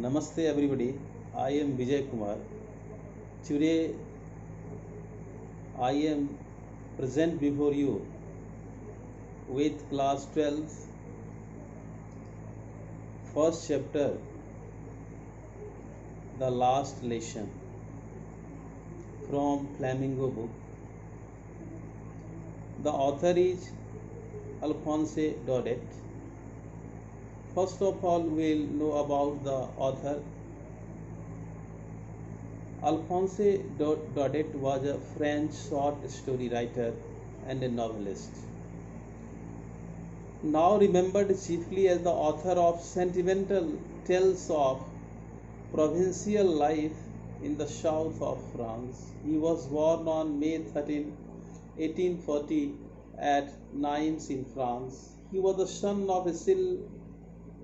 Namaste everybody, I am Vijay Kumar. Today I am present before you with class 12 first chapter, the last lesson from Flamingo book. The author is Alphonse Daudet. First of all, we'll know about the author. Alphonse Daudet was a French short story writer and a novelist, now remembered chiefly as the author of sentimental tales of provincial life in the south of France. He was born on May 13, 1840 at Nimes in France. He was the son of a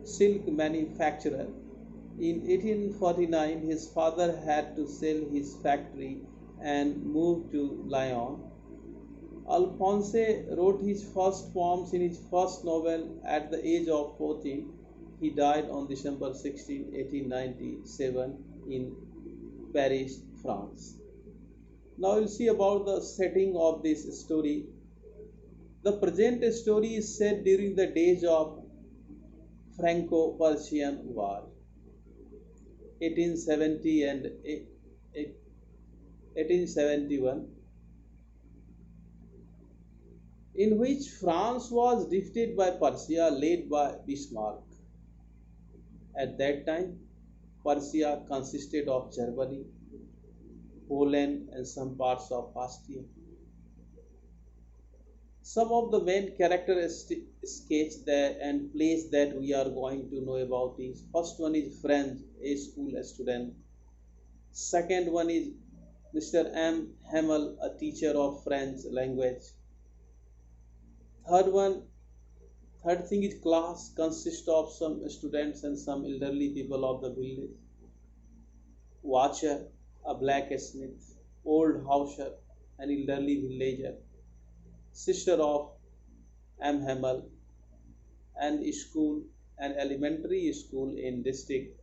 silk manufacturer. In 1849, his father had to sell his factory and move to Lyon. Alphonse wrote his first poems in his first novel at the age of 14. He died on December 16, 1897 in Paris, France. Now we'll see about the setting of this story. The present story is set during the days of Franco-Prussian War, 1870 and 1871, in which France was defeated by Prussia, led by Bismarck. At that time, Prussia consisted of Germany, Poland, and some parts of Austria. Some of the main characteristics sketched there and place that we are going to know about is: first one is French, a school student. Second one is Mr. M. Hamel, a teacher of French language. Third thing is class, consists of some students and some elderly people of the village. Watcher, a blacksmith. Old houser, an elderly villager. Sister of M. Hamel. And school, an elementary school in district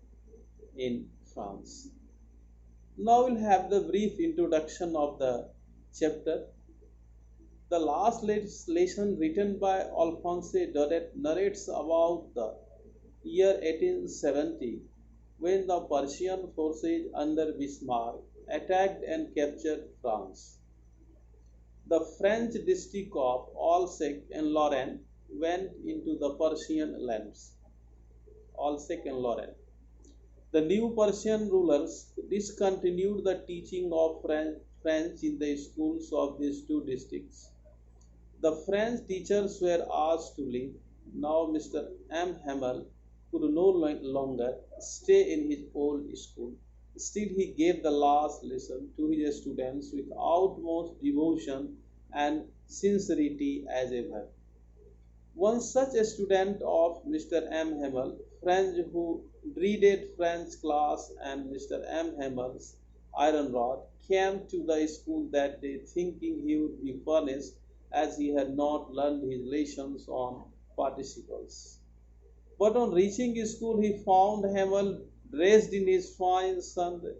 in France. Now we'll have the brief introduction of the chapter. The last lesson, written by Alphonse Daudet, narrates about the year 1870, when the Prussian forces under Bismarck attacked and captured France. The French district of Alsace and Lorraine went into the Prussian lands. Alsace and Lorraine. The new Prussian rulers discontinued the teaching of French in the schools of these two districts. The French teachers were asked to leave. Now Mr. M. Hamel could no longer stay in his old school. Still, he gave the last lesson to his students with utmost devotion and sincerity as ever. One such a student of Mr. M. Hamel, French, who dreaded French class and Mr. M. Hamel's iron rod, came to the school that day thinking he would be punished as he had not learned his lessons on participles. But on reaching school, he found Hamel dressed in his fine Sunday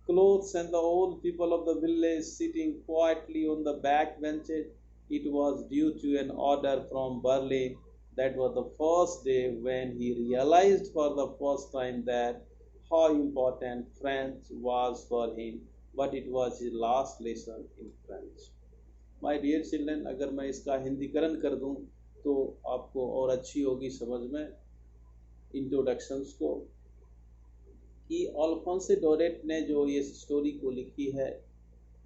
clothes and the old people of the village sitting quietly on the back benches. It was due to an order from Berlin. That was the first day when he realized for the first time that how important French was for him, but it was his last lesson in French. My dear children, अगर मैं इसका हिंदीकरण कर दूं तो आपको और अच्छी होगी समझ में इंट्रोडक्शंस को, कि अल्फोंसे डोरेट ने जो ये स्टोरी को लिखी है,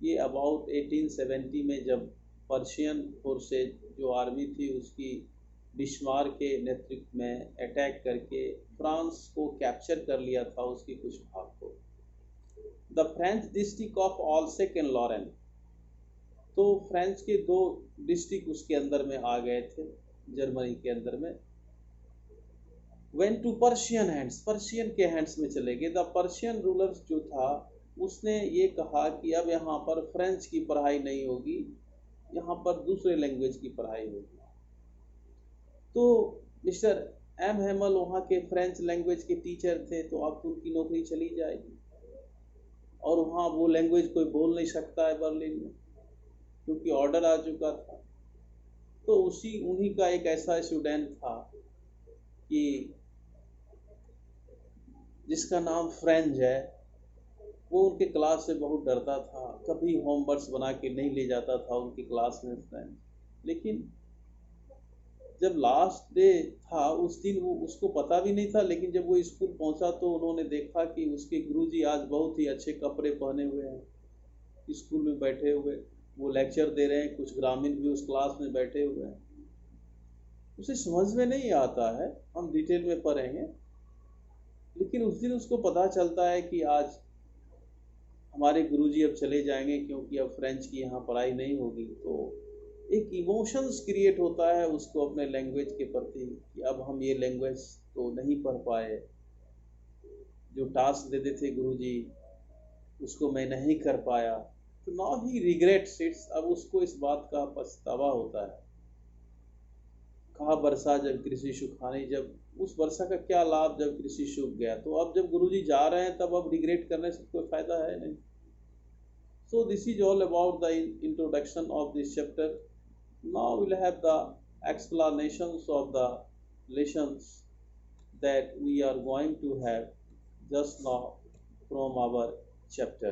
ये अबाउट 1870 में जब पर्शियन फोर्सेज जो आर्मी थी उसकी बिस्मार्क के नेतृत्व में अटैक करके फ्रांस को कैप्चर कर लिया था, उसकी कुछ भाग को। The French district of Alsace and Lorraine, तो फ्रेंच के दो डिस्ट्रिक्ट उसके अंदर में आ गए थे, जर्मनी के अंदर में। Went to Persian hands, Persian के हैंड्स में चले गए। द पर्शियन रूलर्स जो था उसने ये कहा कि अब यहाँ पर फ्रेंच की पढ़ाई नहीं होगी, यहाँ पर दूसरे लैंग्वेज की पढ़ाई होगी। तो मिस्टर एम हेमल वहाँ के फ्रेंच लैंग्वेज के टीचर थे, तो अब तो उनकी नौकरी चली जाएगी, और वहाँ वो लैंग्वेज कोई बोल नहीं सकता है बर्लिन में, क्योंकि ऑर्डर आ चुका था। तो उन्हीं का एक ऐसा स्टूडेंट था कि जिसका नाम फ्रेंच है, वो उनके क्लास से बहुत डरता था, कभी होमवर्क्स बना के नहीं ले जाता था उनकी क्लास में फ्रेंच। लेकिन जब लास्ट डे था उस दिन, वो उसको पता भी नहीं था, लेकिन जब वो स्कूल पहुंचा तो उन्होंने देखा कि उसके गुरुजी आज बहुत ही अच्छे कपड़े पहने हुए हैं, स्कूल में बैठे हुए, वो लेक्चर दे रहे हैं, कुछ ग्रामीण भी उस क्लास में बैठे हुए हैं। उसे समझ में नहीं आता है, हम डिटेल में पढ़ेंगे, लेकिन उस दिन उसको पता चलता है कि आज हमारे गुरुजी अब चले जाएंगे, क्योंकि अब फ्रेंच की यहाँ पढ़ाई नहीं होगी। तो एक इमोशंस क्रिएट होता है उसको अपने लैंग्वेज के प्रति कि अब हम ये लैंग्वेज तो नहीं पढ़ पाए, जो टास्क देते थे गुरुजी उसको मैं नहीं कर पाया। तो नाउ ही रिग्रेट्स इट्स, अब उसको इस बात का पछतावा होता है। कहा वर्षा जब कृषि सुखानी, जब उस वर्षा का क्या लाभ जब कृषि सूख गया। तो अब जब गुरुजी जा रहे हैं तब अब रिग्रेट करने से कोई फायदा है नहीं। So this is all about the introduction of this chapter. Now we'll have the explanations of the lessons that we are going to have just now from our chapter.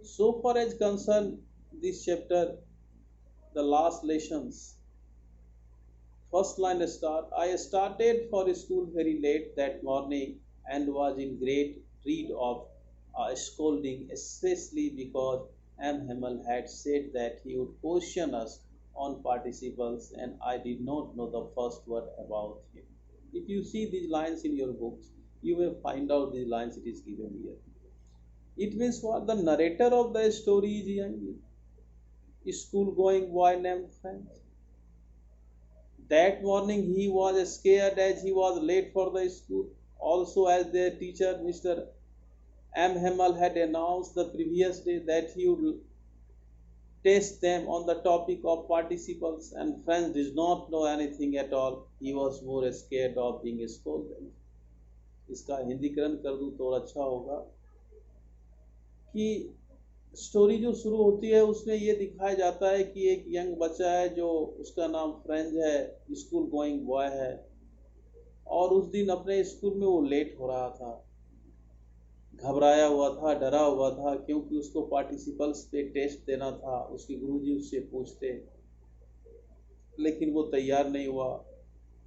So far as concerned this chapter, the last lessons. First line start. I started for school very late that morning and was in great dread of scolding, especially because M. Hamel had said that he would question us on participles, and I did not know the first word about him. If you see these lines in your books, you will find out these lines it is given here. It means what? The narrator of the story is young, school going boy named Frank. That morning he was scared as he was late for the school. Also, as their teacher, Mr. M. Hamel, had announced the previous day that he would test them on the topic of participles, and Franz did not know anything at all. He was more scared of being scolded. इसका हिंदीकरण कर दूँ तो और अच्छा होगा कि story जो शुरू होती है उसमें ये दिखाया जाता है कि एक यंग बच्चा है जो उसका नाम फ्रेंच है, स्कूल गोइंग बॉय है, और उस दिन अपने स्कूल में वो लेट हो रहा था, घबराया हुआ था, डरा हुआ था, क्योंकि उसको पार्टिसिपल्स पे टेस्ट देना था। उसके गुरुजी उससे पूछते, लेकिन वो तैयार नहीं हुआ।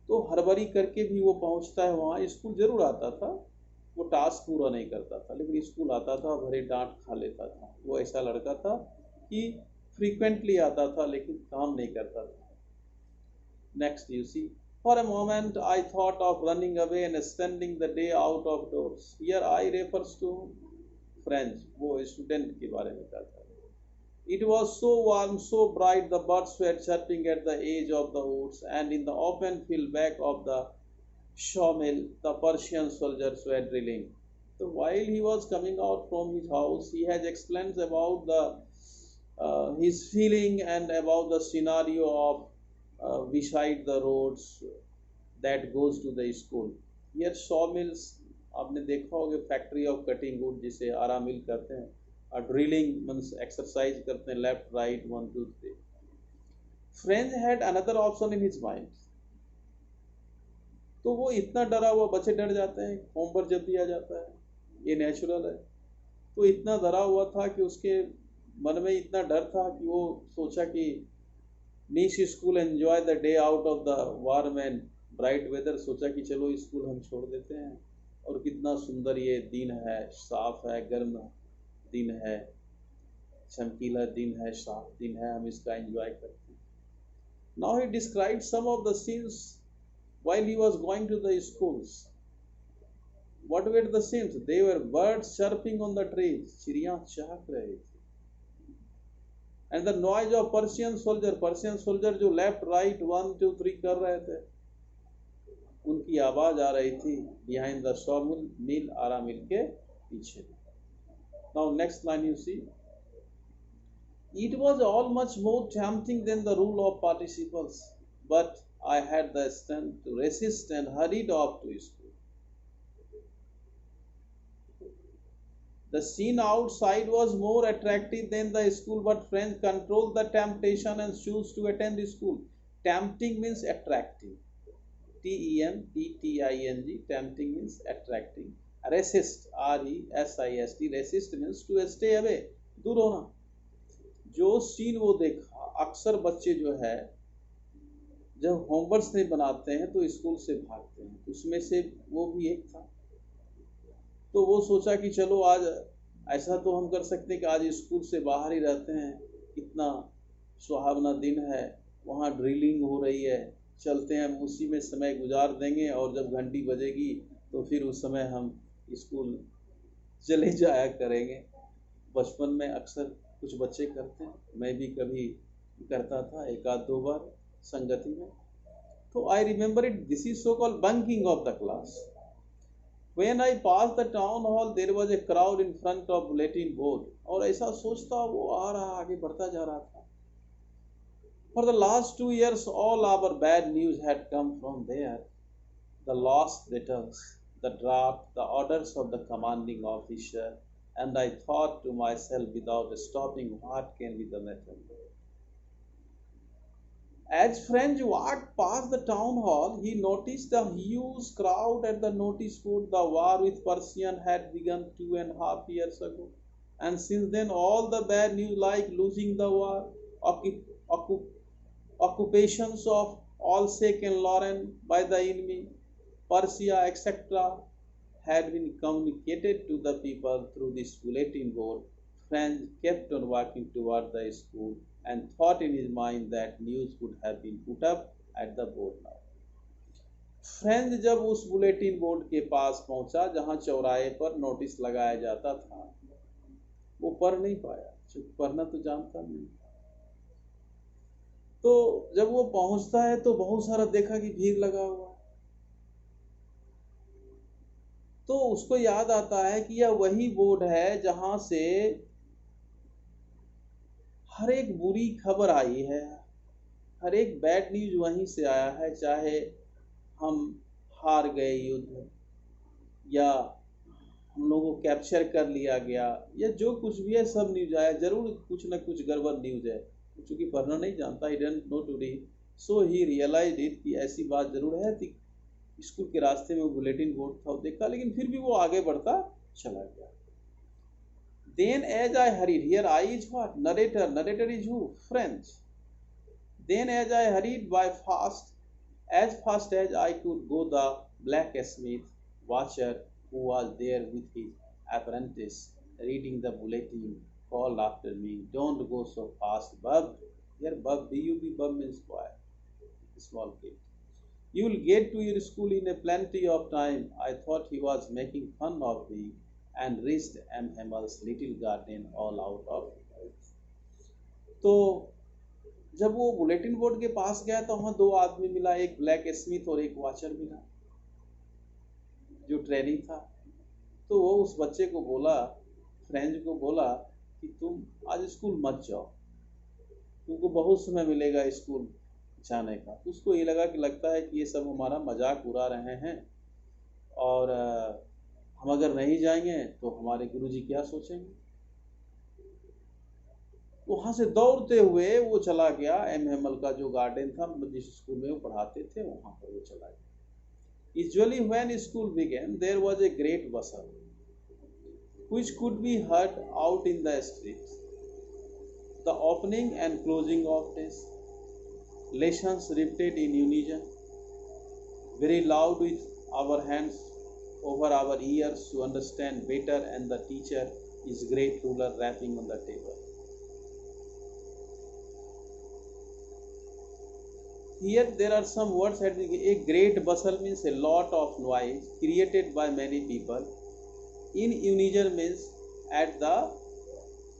तो हड़बड़ी करके भी वो पहुंचता है वहाँ। स्कूल जरूर आता था, वो टास्क पूरा नहीं करता था, लेकिन स्कूल आता था, भरे डांट खा लेता था। वो ऐसा लड़का था कि फ्रीक्वेंटली आता था लेकिन काम नहीं करता था। Next you see, for a moment I thought of running away and spending the day out of doors. Here I refers to French, वो स्टूडेंट के बारे में कहता है। It was so warm, so bright, the birds were chirping at the edge of the woods, and in the open field back of the sawmill, the Persian soldiers were drilling. So while he was coming out from his house, he has explained about his feeling and about the scenario of beside the roads that goes to the school. Here sawmills, आपने देखा होगा factory of cutting would जिसे आरा मिल कहते हैं, और drilling means exercise करते हैं, left right 1 2 3। French had another option in his mind. तो वो इतना डरा हुआ, बच्चे डर जाते हैं होमवर्क जब दिया जाता है, ये नेचुरल है। तो इतना डरा हुआ था कि उसके मन में इतना डर था कि वो सोचा कि miss school enjoy the day out of the warm and bright weather. सोचा कि चलो स्कूल हम छोड़ देते हैं, और कितना सुंदर ये दिन है, साफ है, गर्म दिन है, चमकीला दिन है, साफ दिन है, हम इसका एंजॉय करते हैं। Now he describe some of the scenes while he was going to the schools. What were the scenes? They were birds chirping on the trees, चिड़ियां चहक रहे थे, and the noise of Persian soldier जो left right 1 2 3 कर रहे थे, उनकी आवाज आ रही थी behind the sawmill, आरा मिल के पीछे। Now next line you see, it was all much more tempting than the rule of participles, but I had the strength to resist and hurried off to school. The scene outside was more attractive than the school, but friends controlled the temptation and chose to attend the school. Tempting means attracting. Tempting, tempting means attracting. Resist, resist, resist means to stay away, दूर होना. जो scene वो देखा, अक्सर बच्चे जो है जब होमवर्क नहीं बनाते हैं तो स्कूल से भागते हैं, उसमें से वो भी एक था. तो वो सोचा कि चलो आज ऐसा तो हम कर सकते हैं कि आज स्कूल से बाहर ही रहते हैं, इतना सुहावना दिन है, वहाँ ड्रिलिंग हो रही है, चलते हैं, हम उसी में समय गुजार देंगे और जब घंटी बजेगी तो फिर उस समय हम स्कूल चले जाया करेंगे. बचपन में अक्सर कुछ बच्चे करते हैं, मैं भी कभी करता था, एक आध दो बार संगति में. तो I remember it, this is so called bunking of the class. When I passed the town hall, there was a crowd in front of bulletin board. और ऐसा सोचता वो आ रहा, आगे बढ़ता जा रहा था. For the last 2 years, all our bad news had come from there. The lost letters, the draft, the orders of the commanding officer, and I thought to myself without stopping, what can be the matter? As French walked past the town hall, he noticed the huge crowd at the notice board. The war with Persia had begun 2.5 years ago, and since then all the bad news like losing the war, occupations of Alsace and Lorraine by the enemy, Persia, etc., had been communicated to the people through this bulletin board. Franz kept on walking toward the school and thought in his mind that news would have been put up at the board now. French जब उस bulletin board के पास पहुंचा जहां चौराहे पर notice लगाया जाता था, वो पढ़ नहीं पाया, क्योंकि पढ़ना तो जानता नहीं. तो जब वो पहुंचता है तो बहुत सारा देखा कि भीड़ लगा हुआ है. तो उसको याद आता है कि यह वही बोर्ड है जहां से हर एक बुरी खबर आई है, हर एक बैड न्यूज वहीं से आया है. चाहे हम हार गए युद्ध, या हम लोगों को कैप्चर कर लिया गया, या जो कुछ भी है सब न्यूज आया. जरूर कुछ न कुछ गड़बड़ न्यूज है. क्योंकि पढ़ना नहीं जानता, he don't know to read, so he realized it कि ऐसी बात जरूर है. कि स्कूल के रास्ते में बुलेटिन बोर्ड था, देखा, लेकिन फिर भी वो आगे बढ़ता चला गया. Then as I hurried, here I is what? Narrator. Narrator is who? French. Then as I hurried by as fast as I could go, the blacksmith watcher who was there with his apprentice reading the bulletin called after me, "Don't go so fast, bub." Here bub, B-U-B, bub means boy, small kid. "You will get to your school in a plenty of time." I thought he was making fun of me and reached M. Hammel's little garden all out of health. तो जब वो bulletin board के पास गया तो वहाँ दो आदमी मिला, एक ब्लैक स्मिथ और एक वॉचर मिला जो ट्रेनिंग था. तो वो उस बच्चे को बोला, फ्रेंच को बोला कि तुम आज स्कूल मत जाओ, तुमको बहुत समय मिलेगा स्कूल जाने का. उसको ये लगा कि लगता है कि ये सब हमारा मजाक उड़ा रहे हैं और हम अगर नहीं जाएंगे तो हमारे गुरुजी क्या सोचेंगे. वहां से दौड़ते हुए वो चला गया एम हेमल का जो गार्डन था, जिस स्कूल में वो पढ़ाते थे, वहां पर वो चला गया. Usually when school began, there was a great bustle which could be heard out in the street. The opening and closing of desks, lessons repeated in unison, very loud with our hands over our ears to understand better, and the teacher is great ruler rapping on the table. Here there are some words at a great bustle means a lot of noise created by many people. In unison means at the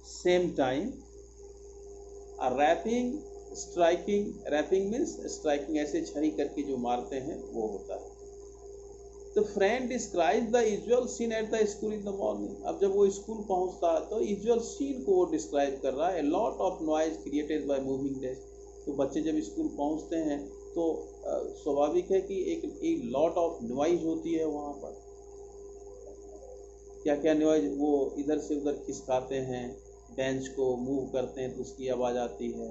same time. A rapping, striking, rapping means striking, ऐसे छड़ी करके जो मारते हैं वो होता है. The friend describes the usual scene at the school in the morning. अब जब वो स्कूल पहुंचता है तो usual scene को वो डिस्क्राइब कर रहा है. A lot of noise created by moving desk. तो बच्चे जब स्कूल पहुंचते हैं तो स्वाभाविक है कि एक लॉट ऑफ नॉइज होती है वहाँ पर। क्या क्या नॉइज, वो इधर से उधर खिसकाते हैं, बेंच को मूव करते हैं तो उसकी आवाज़ आती है।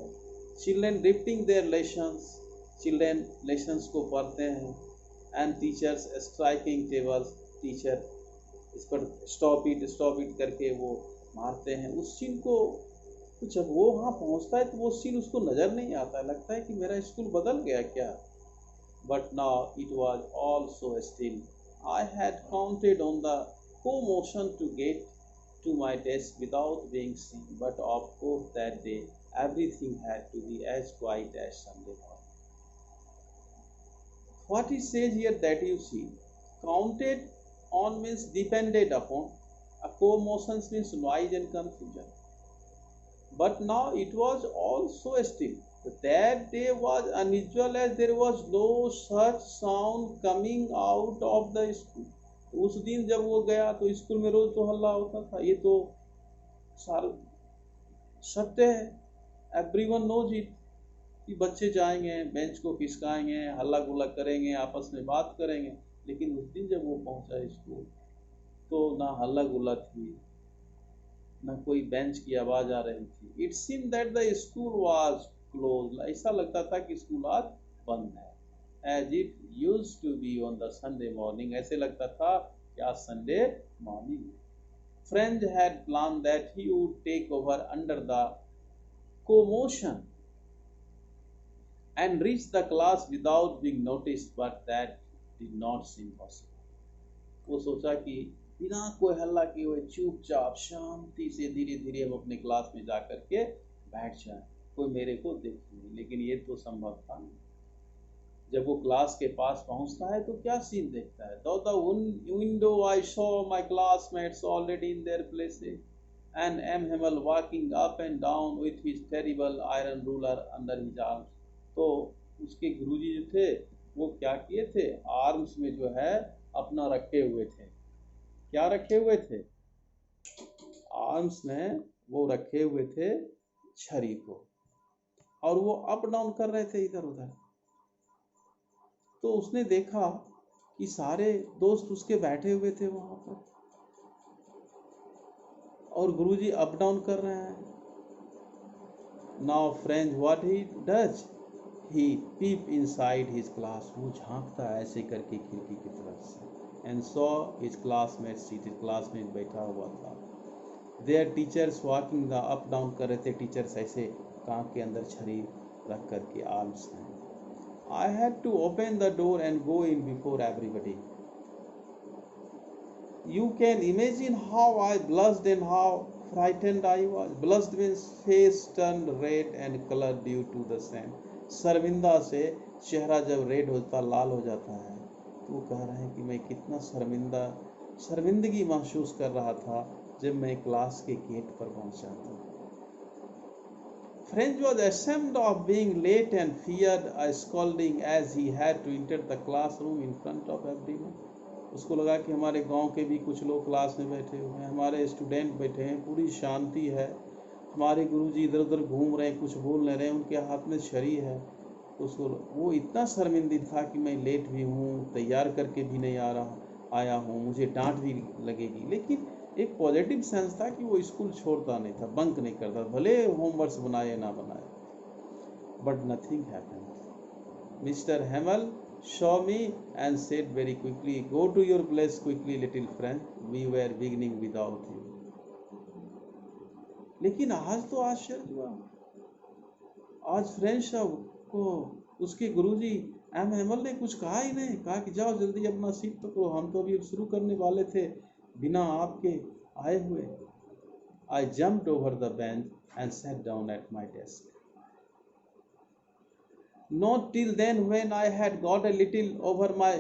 Children repeating their lessons, children lessons को पढ़ते हैं। And teachers striking tables, teacher इस पर स्टॉप इट करके वो मारते हैं। उस सीन को, तो जब वो वहाँ पहुँचता है तो वो सीन उसको नज़र नहीं आता, लगता है कि मेरा स्कूल बदल गया क्या। But now it was all so still. I had counted on the commotion to get to my desk without being seen, but of course that day everything had to be as quiet as Sunday morning. What he says here that you see, counted on means depended upon, a commotion means noise and confusion. But now it was all so still. That day was unusual as there was no such sound coming out of the school. उस दिन जब वो गया तो school में रोज तो हल्ला होता था, ये तो सार सत्य है, एवरीवन नोज इट, कि बच्चे जाएंगे, बेंच को खिसकाएंगे, हल्ला गुल्ला करेंगे, आपस में बात करेंगे। लेकिन उस दिन जब वो पहुंचा स्कूल तो ना हल्ला गुल्ला थी, ना कोई बेंच की आवाज आ रही थी। It seem that the school was close, ऐसा लगता था कि स्कूल आज बंद है। As it used to be on the Sunday morning, ऐसे लगता था कि आज Sunday morning. French had planned that he would take over under the commotion and reach the class without being noticed, but that did not seem possible. वो सोचा कि बिना कोई हल्ला किए हुए चुपचाप शांति से धीरे धीरे हम अपने क्लास में जा करके बैठ जाएं, कोई मेरे को देखे नहीं। लेकिन ये तो संभव था नहीं। जब वो क्लास के पास पहुंचता है तो क्या सीन देखता है, through the window I saw my classmates already in their places and M Hamel walking up and down with his terrible iron ruler under his arms. तो उसके गुरुजी जो थे वो क्या किए थे, आर्म्स में जो है अपना रखे हुए थे। क्या रखे हुए थे, आर्म्स में वो रखे हुए थे छड़ी को, और वो अप डाउन कर रहे थे इधर उधर। तो उसने देखा कि सारे दोस्त उसके बैठे हुए थे वहां पर और गुरुजी अप डाउन कर रहे हैं। Now friend what he does, he peep inside his class, वो झांकता है ऐसे करके खिड़की की तरफ से। And saw his classmate seated, classmate बैठा हुआ था। Their teachers walking the up down कर रहे थे, टीचर्स ऐसे कान के अंदर छड़ी रख करके आर्म्स में। I had to open the door and go in before everybody. You can imagine how I blushed and how frightened I was. Blushed means face turned red and color due to the sand. शर्मिंदा से चेहरा जब red होता, लाल हो जाता है, तो वो कह रहे हैं कि मैं कितना शर्मिंदगी महसूस कर रहा था जब मैं क्लास के गेट पर पहुंचा था। French was ashamed of being late and feared a scolding as he had to enter the classroom in front of everyone. उसको लगा कि हमारे गांव के भी कुछ लोग क्लास में बैठे हुए हैं, हमारे स्टूडेंट बैठे हैं, पूरी शांति है, हमारे गुरुजी इधर उधर घूम रहे हैं, कुछ बोल नहीं रहे, उनके हाथ में छड़ी है। उसको वो इतना शर्मिंदा था कि मैं लेट भी हूँ, तैयार करके भी नहीं आया हूँ, मुझे डांट भी लगेगी। लेकिन एक पॉजिटिव सेंस था कि वो स्कूल छोड़ता नहीं था, बंक नहीं करता, भले होमवर्क्स बनाए ना बनाए। But nothing happened. Mister Hamel saw me and said very quickly, go to your place quickly little friend, we were beginning without you. लेकिन आज तो आश्चर्य हुआ, आज फ्रेंच को उसके गुरुजी एम हेमल ने कुछ कहा ही नहीं, कहा कि जाओ जल्दी अपना सीट पकड़ो, हम तो अभी शुरू करने वाले थे बिना आपके आए हुए। I jumped over the bench and sat down at my desk. Not till then, when I had got a little over my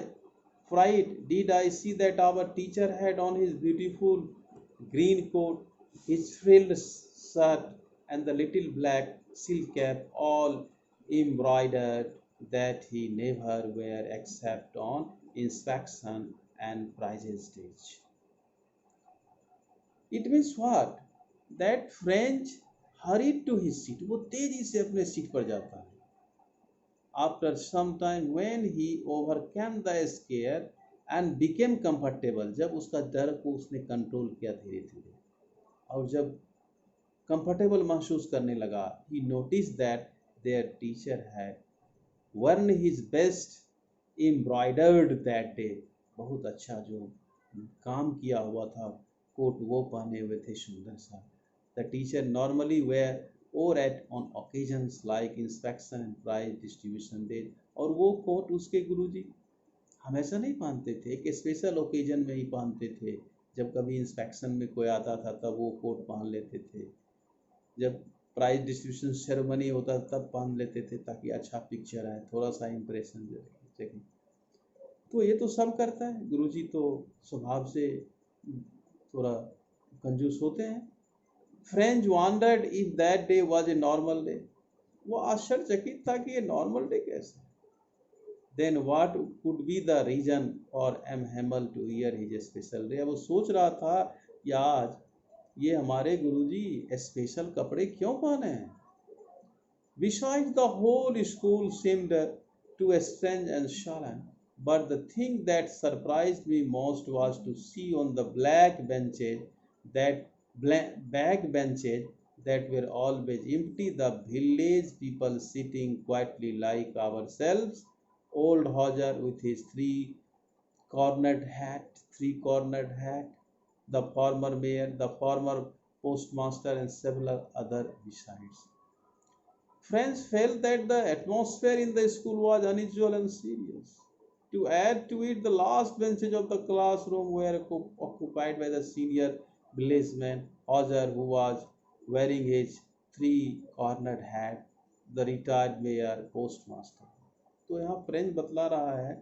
fright, did I see that our teacher had on his beautiful green coat, his frilled shirt, and the little black silk cap all embroidered that he never wear except on inspection and prizes days. It means what? That French hurried to his seat. वो तेजी से अपने seat पर जाता है। After some time, when he overcame the scare and became comfortable, जब उसका डर को उसने कंट्रोल किया धीरे धीरे और जब कंफर्टेबल महसूस करने लगा, he noticed that their teacher had worn his best embroidered that day. बहुत अच्छा जो काम किया हुआ था कोट वो पहने हुए थे सुंदर सा. The teacher normally wore it on occasions like inspection and prize distribution days. और वो कोट उसके गुरुजी हमेशा नहीं पहनते थे, एक स्पेशल ओकेजन में ही पहनते थे. जब कभी इंस्पेक्शन में कोई आता था तब वो कोट पहन लेते थे, जब प्राइज डिस्ट्रीब्यूशन सेरेमनी होता तब पहन लेते थे ताकि अच्छा पिक्चर आए, थोड़ा सा इम्प्रेशन दे. तो ये तो सब करता है, गुरुजी तो स्वभाव से थोड़ा कंजूस होते हैं. French wondered if that day was a normal day. वो आश्चर्यचकित था कि ये नॉर्मल डे कैसे. Then what could be the reason for M Hamel to hear his special day. वो सोच रहा था कि आज ये हमारे गुरुजी स्पेशल कपड़े क्यों पहने हैं. Besides, the whole school seemed too strange and solemn. But the thing that surprised me most was to see on the back benches that were always empty, the village people sitting quietly like ourselves. Old Hodger with his three-cornered hat, the former mayor, the former postmaster, and several other besides. Friends felt that the atmosphere in the school was unusual and serious. To add to it, the last benches of the classroom were occupied by the senior villageman, Ozer, who was wearing his three-cornered hat, the retired mayor, postmaster. तो यहाँ French बतला रहा है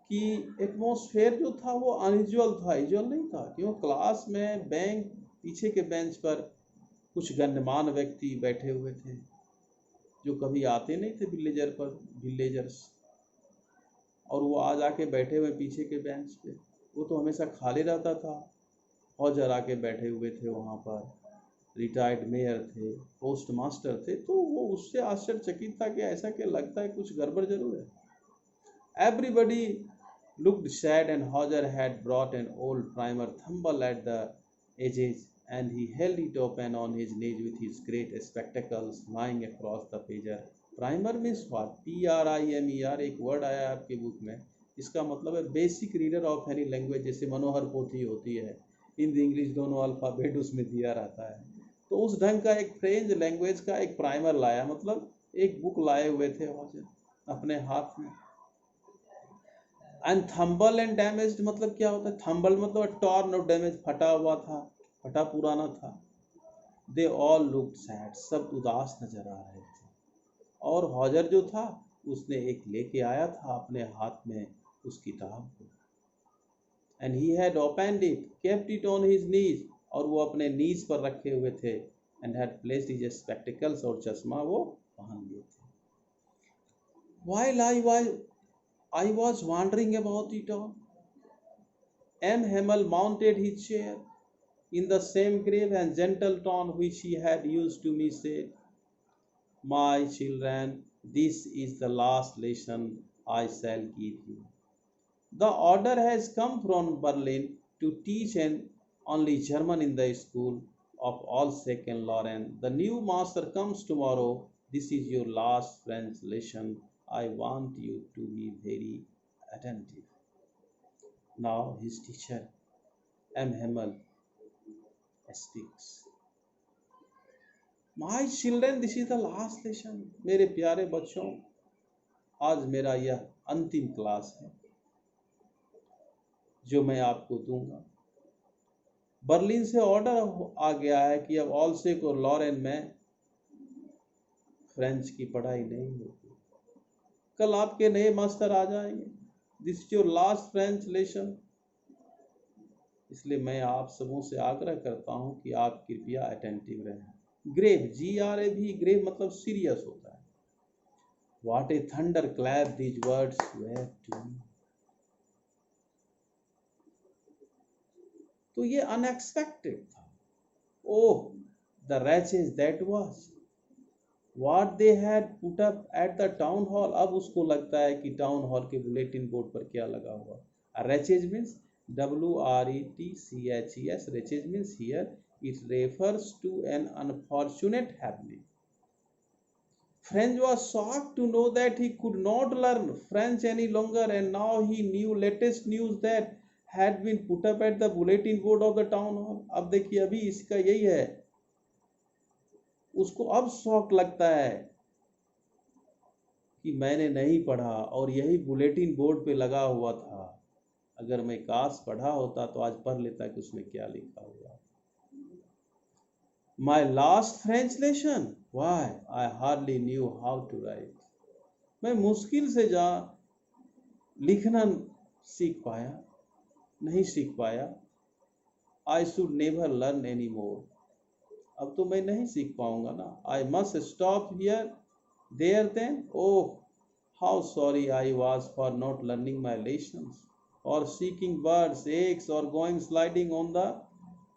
कि atmosphere जो था वो unusual था, यूजुअल नहीं था. क्यों क्लास में पीछे के बेंच पर कुछ गण्यमान्य व्यक्ति बैठे हुए थे जो कभी आते नहीं थे विलेजर्स, और वो आज आके बैठे हुए पीछे के बेंच पे. वो तो हमेशा खाली रहता था. हौजर आके बैठे हुए थे वहाँ पर, रिटायर्ड मेयर थे, पोस्ट मास्टर थे. तो वो उससे आश्चर्यचकित था कि ऐसा क्या लगता है कुछ गड़बड़ जरूर है. Everybody looked sad and Hodger had brought an old primer thimble at the edges and he held it open on his knees with his great spectacles lying across the pager. Primer means what? Primer एक word आया है आपके book में. इसका मतलब है basic reader of any language. जैसे मनोहर पोथी होती है, हिंदी इंग्लिश दोनों अल्फाबेट उसमें दिया रहता है. तो उस ढंग का एक फ्रेंच लैंग्वेज का एक प्राइमर लाया, मतलब एक बुक लाए हुए थे हॉजर अपने हाथ में. एंड थम्बल एंड डैमेज्ड मतलब क्या होता है. थम्बल मतलब टॉर्न और डैमेज, फटा हुआ था, फटा पुराना था. दे ऑल लुक्ड सैड, सब उदास नजर आ रहे थे. और हॉजर जो था उसने एक लेके आया था अपने हाथ में उस किताब को. And he had opened it, kept it on his knees, और वो अपने नीज पर रखे हुए थे. And had placed his spectacles, और चश्मा वो पहन लिए थे. While I was wondering about it all, M. Hamel mounted his chair in the same grave and gentle tone which he had used to me, said, "My children, this is the last lesson I shall give you. The order has come from Berlin to teach only German in the school of Alsace-Lorraine. The new master comes tomorrow. This is your last French lesson. I want you to be very attentive." Now his teacher, M. Hamel, speaks. My children, this is the last lesson. मेरे प्यारे बच्चों, आज मेरा यह अंतिम class है जो मैं आपको दूंगा. बर्लिन से ऑर्डर आ गया है कि अब ऑलसेक और लॉरेन में फ्रेंच की पढ़ाई नहीं होगी. कल आपके नए मास्टर आ जाएंगे. This is your last French lesson. इसलिए मैं आप सबों से आग्रह करता हूं कि आप कृपया अटेंटिव रहें. ग्रेव, GRAV, ग्रेव मतलब सीरियस होता है. What a thunder clap these words were to me. तो ये अनएक्सपेक्टेड था. Oh the wretches that was. what they had put up at the town hall. अब उसको लगता है कि टाउन हॉल के बुलेटिन बोर्ड पर क्या लगा हुआ. Wretched means WRETCHES. Wretched means here it refers to an unfortunate happening. French was shocked to know that he could not learn French any longer, and now he knew latest news that had been put up at the bulletin board of the town hall. अब देखिए अभी इसका यही है, उसको अब शौक लगता है कि मैंने नहीं पढ़ा और यही बुलेटिन बोर्ड पे लगा हुआ था. अगर मैं काश पढ़ा होता तो आज पढ़ लेता कि उसमें क्या लिखा हुआ. My last French lesson. Why? I hardly knew how to write. मैं मुश्किल से लिखना नहीं सीख पाया. I should never learn anymore. अब तो मैं नहीं सीख पाऊंगा ना. I must stop here, there then. Oh, how sorry I was for not learning my lessons, or seeking birds, eggs, or going sliding on the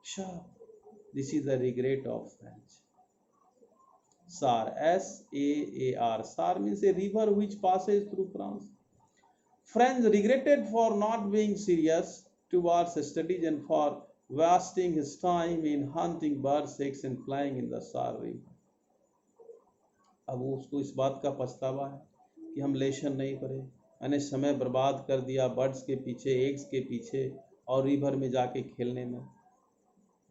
shore. This is the regret of French. Sar, S-A-A-R. Sar means a river which passes through France. French regretted for not being serious towards studies and for wasting his time in hunting birds, eggs and flying in the Sar river. अब उसको इस बात का पछतावा है कि हम lesson नहीं पढ़े, मैंने समय बर्बाद कर दिया बर्ड्स के पीछे, एग्स के पीछे और रिवर में जाके खेलने में.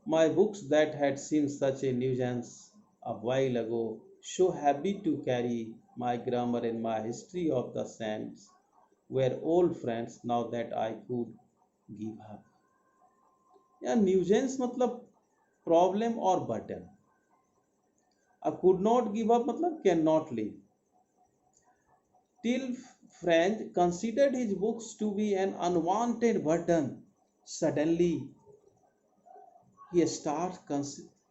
My books that had seemed such a nuisance a while ago, so happy to carry my grammar and my history of the sands, were old friends now that I could give up. या nuisance मतलब problem और burden. could not give up मतलब cannot live. Till French considered his books to be an unwanted burden, suddenly he starts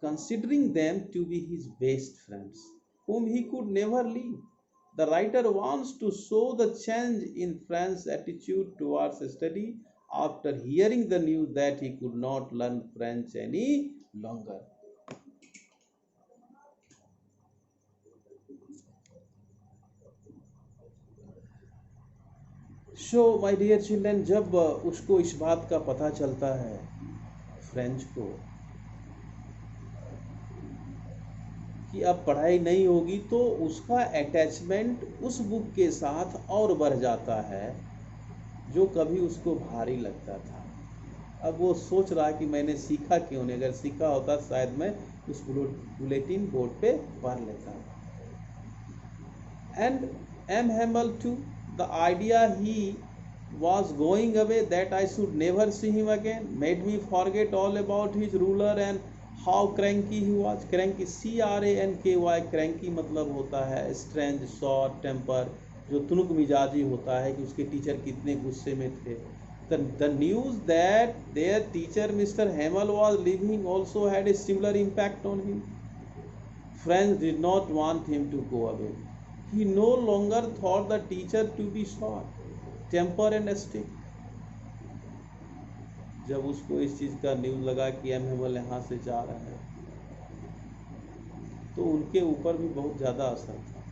considering them to be his best friends, whom he could never leave. The writer wants to show the change in France's attitude towards study after hearing the news that he could not learn French any longer. So my dear children, जब उसको इस बात का पता चलता है French को कि अब पढ़ाई नहीं होगी, तो उसका अटैचमेंट उस बुक के साथ और बढ़ जाता है जो कभी उसको भारी लगता था. अब वो सोच रहा कि मैंने सीखा क्यों नहीं, अगर सीखा होता शायद मैं उस बुलेटिन बोर्ड पे पढ़ लेता. And M. Hamel too, the idea he was going away, that I should never see him again, made me forget all about his ruler and how cranky he was. Cranky, C-R-A-N-K-Y. cranky मतलब होता है strange, short temper, जो तुनुक मिजाजी होता है कि उसके teacher कितने गुस्से में थे. The news that their teacher Mr. Hamel was leaving also had a similar impact on him. Friends did not want him to go away. He no longer thought the teacher to be short, temper and strict. जब उसको इस चीज का news लगा कि M Hemal यहाँ से जा रहा है, तो उनके ऊपर भी बहुत ज़्यादा असर था.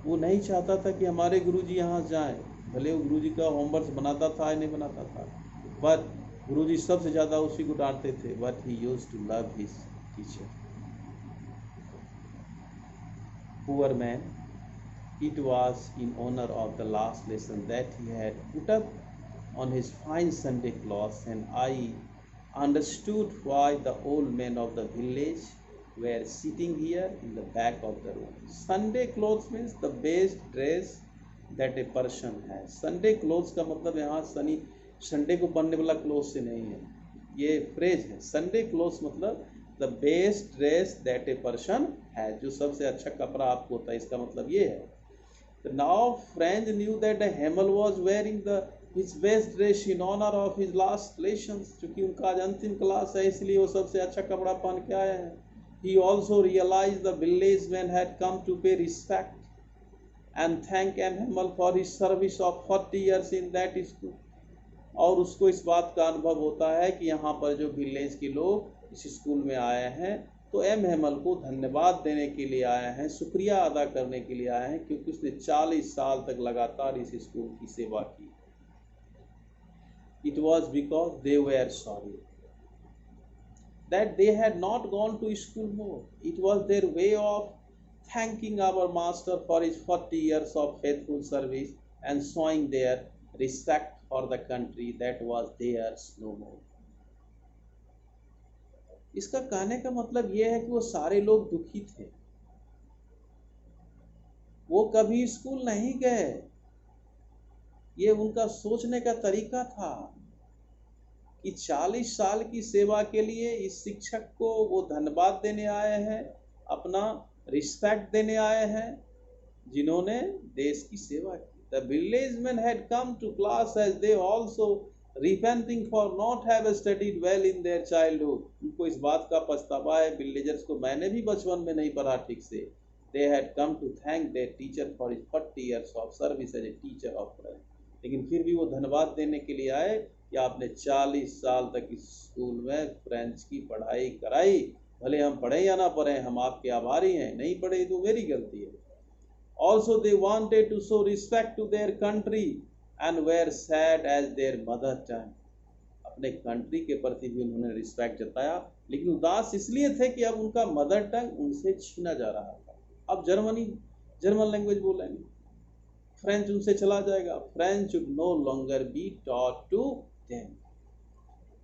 वो नहीं चाहता था कि हमारे गुरुजी यहाँ जाएं, भले वो गुरुजी का होमवर्क बनाता था या नहीं बनाता था, बट गुरुजी सबसे ज़्यादा उसी को डांटते थे. But he used to love his teacher. Poor man, it was in honor of the last lesson that he had put up on his fine Sunday clothes, and I understood why the old men of the village were sitting here in the back of the room. Sunday clothes means the best dress that a person has. Sunday clothes का मतलब यहाँ Sunday को पहनने वाला cloth से नहीं है, ये फ्रेज है. Sunday clothes मतलब the best dress that a person has, जो सबसे अच्छा कपड़ा आपको होता है, इसका मतलब ये है. So now French knew that Hamel was wearing his best dress in honor of his last lessons. क्योंकि उनका आज अंतिम क्लास है, इसलिए वो सबसे अच्छा कपड़ा पहन के आए हैं. He also realized the village men had come to pay respect and thank M. Hamel for his service of 40 years in that school. और उसको इस बात का अनुभव होता है कि यहाँ पर जो विलेज के लोग इस स्कूल में आए हैं तो एम हेमल को धन्यवाद देने के लिए आए हैं, शुक्रिया अदा करने के लिए आए हैं, क्योंकि उसने 40 साल तक लगातार इस स्कूल की सेवा की। It was because they were sorry that they had not gone to school more. It was their way of thanking our master for his 40 years of faithful service and showing their respect for the country that was theirs no more. इसका कहने का मतलब यह है कि वो सारे लोग दुखी थे, वो कभी स्कूल नहीं गए। ये उनका सोचने का तरीका था कि 40 साल की सेवा के लिए इस शिक्षक को वो धन्यवाद देने आए हैं, अपना रिस्पेक्ट देने आए हैं, जिन्होंने देश की सेवा की। The villagemen had come to class as they also repenting for not have studied well in their childhood. उनको इस बात का पछतावा है, विलेजर्स को, मैंने भी बचपन में नहीं पढ़ा ठीक से। They had come to thank their teacher for his 40 years of service as a teacher of French. लेकिन फिर भी वो धन्यवाद देने के लिए आए कि आपने 40 साल तक इस स्कूल में फ्रेंच की पढ़ाई कराई, भले हम पढ़े या ना पढ़े, हम आपके आभारी हैं, नहीं पढ़े तो मेरी गलती है। Also they wanted to show respect to their country and were sad as their mother tongue. अपने कंट्री के प्रति भी उन्होंने रिस्पेक्ट जताया, लेकिन उदास इसलिए थे कि अब उनका मदर टंग उनसे छीना जा रहा था। अब जर्मन लैंग्वेज बोलेंगे, फ्रेंच उनसे चला जाएगा। French would no longer be taught to them.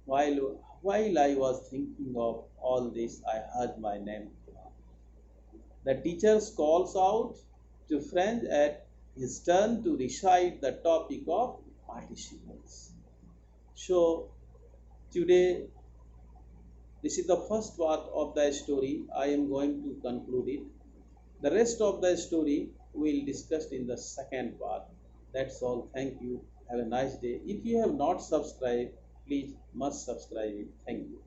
While I was thinking of all this, I heard my name. The teacher calls out to French at his turn to recite the topic of participles. So today, this is the first part of the story. I am going to conclude it. The rest of the story we will discuss in the second part. That's all. Thank you. Have a nice day. If you have not subscribed, please must subscribe it. Thank you.